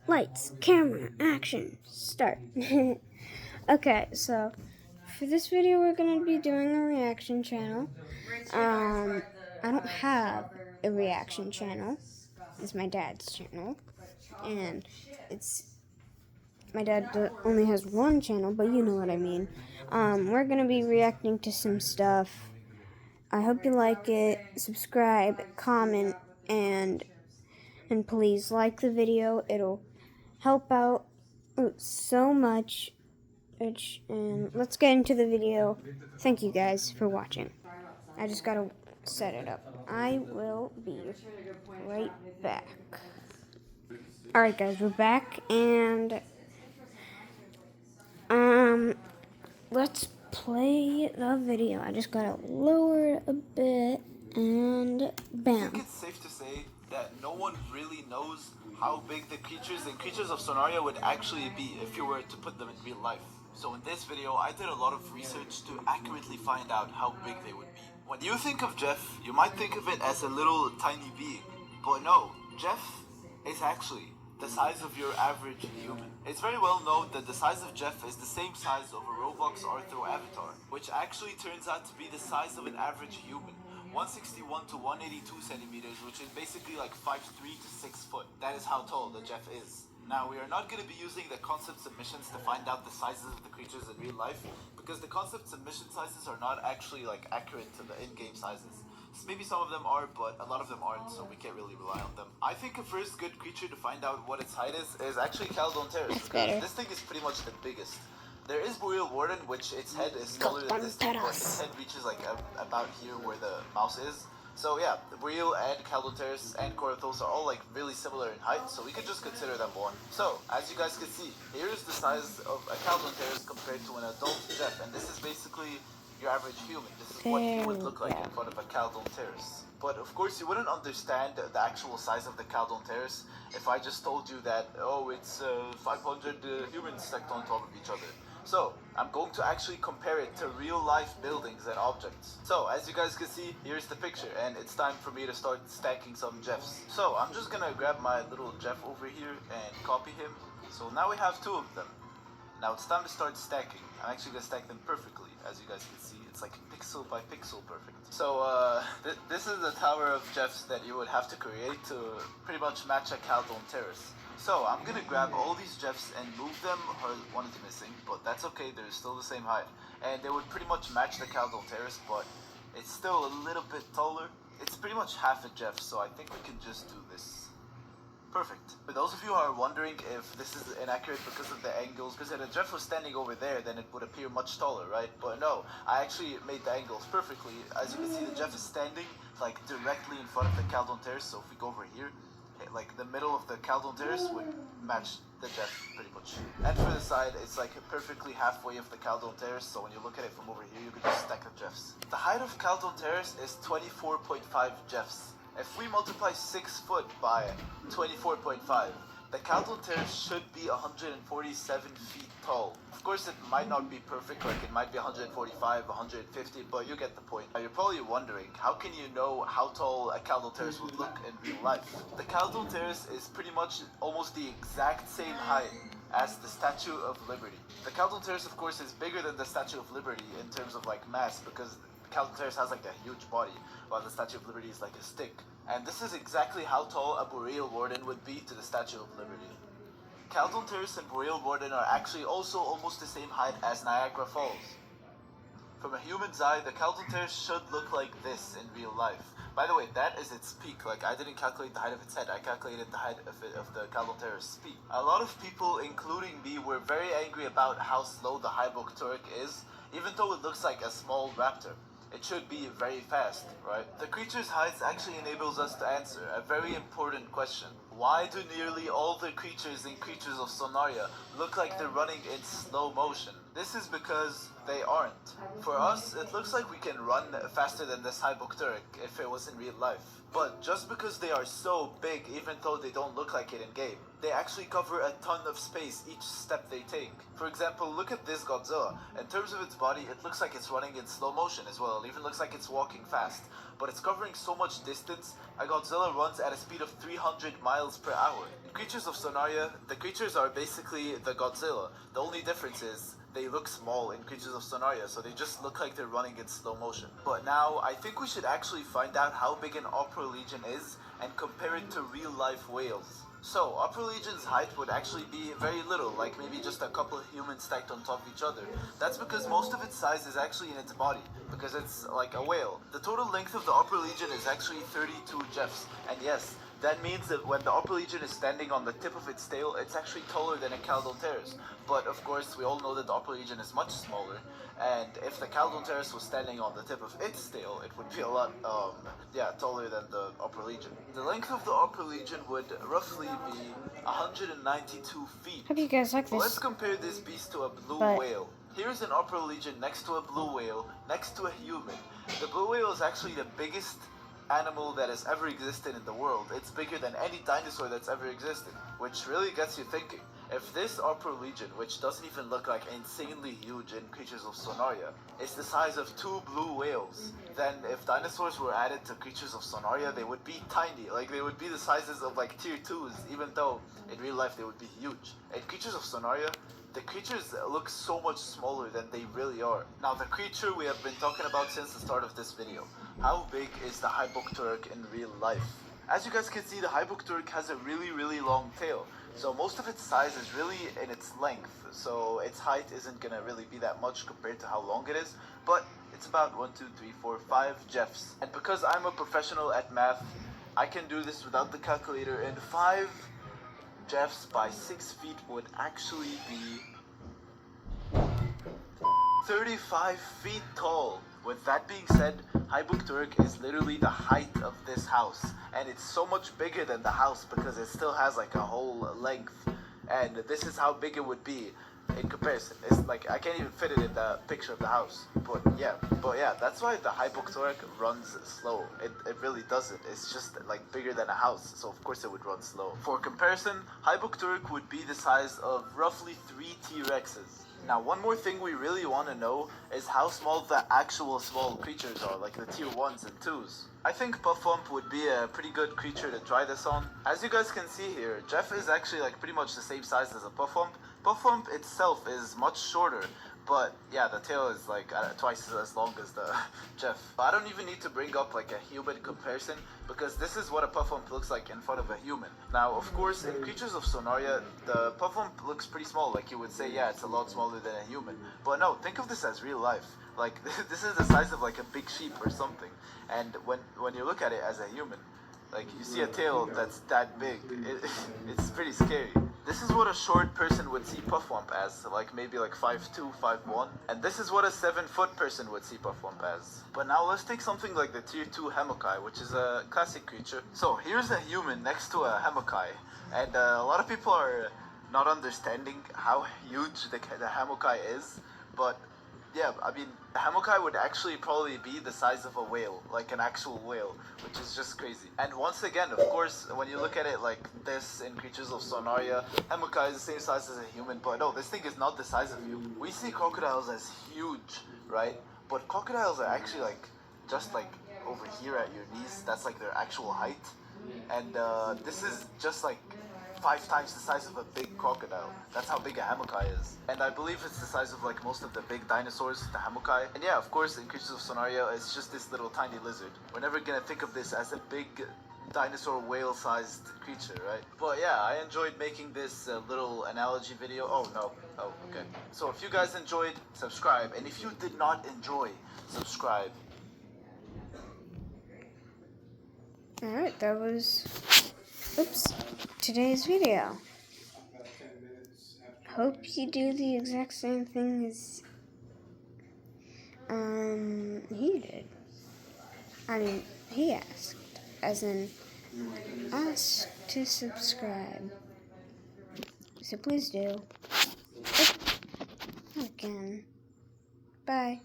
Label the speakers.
Speaker 1: Lights, camera, action, start. Okay, so for this video, we're gonna be doing a reaction channel. I don't have a reaction channel. It's my dad's channel, and it's my dad only has one channel, but you know what I mean. We're gonna be reacting to some stuff. I hope you like it. Subscribe, comment, and please like the video. It'll help out so much. And let's get into the video. Thank you guys for watching. I just gotta set it up. I will be right back. Alright guys, we're back and let's play the video. I just gotta lower it a bit and bam.
Speaker 2: I think it's safe to say that no one really knows how big the creatures and creatures of Sonaria would actually be if you were to put them in real life. So in this video, I did a lot of research to accurately find out how big they would be. When you think of Jeff, you might think of it as a little tiny being. But no, Jeff is actually the size of your average human. It's very well known that the size of Jeff is the same size of a Roblox Arthur avatar, which actually turns out to be the size of an average human. 161 to 182 centimeters, which is basically like 5'3" to 6 foot. That is how tall the Jeff is. Now, we are not going to be using the concept submissions to find out the sizes of the creatures in real life, because the concept submission sizes are not actually like accurate to the in-game sizes. Maybe some of them are, but a lot of them aren't, so we can't really rely on them. I think a first good creature to find out what its height is actually Caldon Terrace, because this thing is pretty much the biggest. There is Boreal Warden, which its head is smaller than this thing, but its head reaches like about here where the mouse is. So yeah, Boreal and Caldon Terrace and Corathos are all like really similar in height, so we could just consider them one. So, as you guys can see, here is the size of a Caldon Terrace compared to an adult Jeff, and this is basically your average human. This is what he would look like in front of a Caldon Terrace. But of course, you wouldn't understand the actual size of the Caldon Terrace if I just told you that, oh, it's 500 humans stacked on top of each other. So, I'm going to actually compare it to real life buildings and objects. So, as you guys can see, here's the picture, and it's time for me to start stacking some Jeffs. So, I'm just gonna grab my little Jeff over here and copy him. So now we have two of them. Now it's time to start stacking. I'm actually gonna stack them perfectly, as you guys can see. It's like pixel by pixel perfect. So this is the tower of Jeffs that you would have to create to pretty much match a Caldon Terrace. So I'm gonna grab all these Jeffs and move them. One is missing, but that's okay, they're still the same height. And they would pretty much match the Caldon Terrace, but it's still a little bit taller. It's pretty much half a Jeff, so I think we can just do this. Perfect. For those of you who are wondering if this is inaccurate because of the angles, because if the Jeff was standing over there, then it would appear much taller, right? But no, I actually made the angles perfectly. As you can see, the Jeff is standing like directly in front of the Caldon Terrace, so if we go over here, like the middle of the Caldon Terrace would match the Jeff pretty much. And for the side, it's like perfectly halfway of the Caldon Terrace, so when you look at it from over here, you can just stack the Jeffs. The height of Caldon Terrace is 24.5 Jeffs. If we multiply 6 foot by 24.5, the Caldon Terrace should be 147 feet tall. Of course, it might not be perfect, like it might be 145, 150, but you get the point. Now, you're probably wondering, how can you know how tall a Caldon Terrace would look in real life? The Caldon Terrace is pretty much almost the exact same height as the Statue of Liberty. The Caldon Terrace, of course, is bigger than the Statue of Liberty in terms of like mass, because Caldon Terrace has like a huge body, while the Statue of Liberty is like a stick. And this is exactly how tall a Boreal Warden would be to the Statue of Liberty. Caldon Terrace and Boreal Warden are actually also almost the same height as Niagara Falls. From a human's eye, the Caldon Terrace should look like this in real life. By the way, that is its peak. Like, I didn't calculate the height of its head, I calculated the height of the Caldon Terrace peak. A lot of people, including me, were very angry about how slow the Hybok Turk is, even though it looks like a small raptor. It should be very fast, right? The creature's height actually enables us to answer a very important question. Why do nearly all the creatures in Creatures of Sonaria look like they're running in slow motion? This is because they aren't. For us, it looks like we can run faster than this Hybok Turk if it was in real life. But just because they are so big, even though they don't look like it in game, they actually cover a ton of space each step they take. For example, look at this Godzilla. In terms of its body, it looks like it's running in slow motion as well. It even looks like it's walking fast. but it's covering so much distance, a Godzilla runs at a speed of 300 miles per hour. In Creatures of Sonaria, the creatures are basically the Godzilla. The only difference is they look small in Creatures of Sonaria, so they just look like they're running in slow motion. But now, I think we should actually find out how big an Opera Legion is and compare it to real-life whales. So, Opera Legion's height would actually be very little, like maybe just a couple of humans stacked on top of each other. That's because most of its size is actually in its body, because it's like a whale. The total length of the Opera Legion is actually 32 Jeffs, and yes, that means that when the Opera Legion is standing on the tip of its tail, it's actually taller than a Caldonterus. But of course, we all know that the Opera Legion is much smaller, and if the Caldonterus was standing on the tip of its tail, it would be a lot, taller than the Opera Legion. The length of the Opera Legion would roughly be 192 feet.
Speaker 1: Hope you guys like
Speaker 2: Let's
Speaker 1: this.
Speaker 2: compare this beast to a blue
Speaker 1: But-
Speaker 2: whale. Here's an Opera Legion next to a blue whale, next to a human. The blue whale is actually the biggest animal that has ever existed in the world. It's bigger than any dinosaur that's ever existed, which really gets you thinking. If this Opera Legion, which doesn't even look like insanely huge in Creatures of Sonaria, is the size of 2 blue whales, then if dinosaurs were added to Creatures of Sonaria, they would be tiny. Like, they would be the sizes of like tier 2s, even though in real life they would be huge. In Creatures of Sonaria, the creatures look so much smaller than they really are. Now, the creature we have been talking about since the start of this video. How big is the Hypokturk in real life? As you guys can see, the Hypokturk has a really long tail. So most of its size is really in its length. So its height isn't gonna really be that much compared to how long it is. But it's about 1, 2, 3, 4, 5 Jeffs. And because I'm a professional at math, I can do this without the calculator, and 5 Jeffs by 6 feet would actually be 35 feet tall. With that being said, Hypokturk is literally the height of this house, and it's so much bigger than the house because it still has like a whole length, and this is how big it would be in comparison. It's like I can't even fit it in the picture of the house. But yeah, that's why the Hypokturk runs slow. It really doesn't. It's just like bigger than a house, so of course it would run slow. For comparison, Hypokturk would be the size of roughly 3 T-Rexes. Now, one more thing we really want to know is how small the actual small creatures are, like the tier 1s and 2s. I think Puffwump would be a pretty good creature to try this on. As you guys can see here, Jeff is actually like pretty much the same size as a Puffwump. Puffwump itself is much shorter, but yeah, the tail is like twice as long as the Jeff. I don't even need to bring up like a human comparison, because this is what a Puffwump looks like in front of a human. Now, of course, in Creatures of Sonaria, the Puffwump looks pretty small. Like you would say, yeah, it's a lot smaller than a human. But no, think of this as real life. Like this is the size of like a big sheep or something. And when you look at it as a human, like you see a tail that's that big, it's pretty scary. This is what a short person would see Puffwump as, like maybe like 5'2", 5'1", and this is what a 7-foot person would see Puffwump as. But now let's take something like the tier 2 Hamukai, which is a classic creature. So here's a human next to a Hamukai, and a lot of people are not understanding how huge the Hamukai is, but yeah, I mean, the Hamukai would actually probably be the size of a whale, like an actual whale, which is just crazy. And once again, of course, when you look at it like this in Creatures of Sonaria, Hamukai is the same size as a human, but no, this thing is not the size of you. We see crocodiles as huge, right? But crocodiles are actually like, just like over here at your knees, that's like their actual height. And this is just like 5 times the size of a big crocodile. That's how big a Hamukai is. And I believe it's the size of like most of the big dinosaurs, the Hamukai. And yeah, of course, in Creatures of Sonaria, it's just this little tiny lizard. We're never gonna think of this as a big dinosaur whale-sized creature, right? But yeah, I enjoyed making this little analogy video. Oh, no. Oh, okay. So if you guys enjoyed, subscribe. And if you did not enjoy, subscribe.
Speaker 1: Alright, that was, today's video. Hope you do the exact same thing as, he did. I mean, he asked, as in, ask to subscribe. So please do. Again. Bye.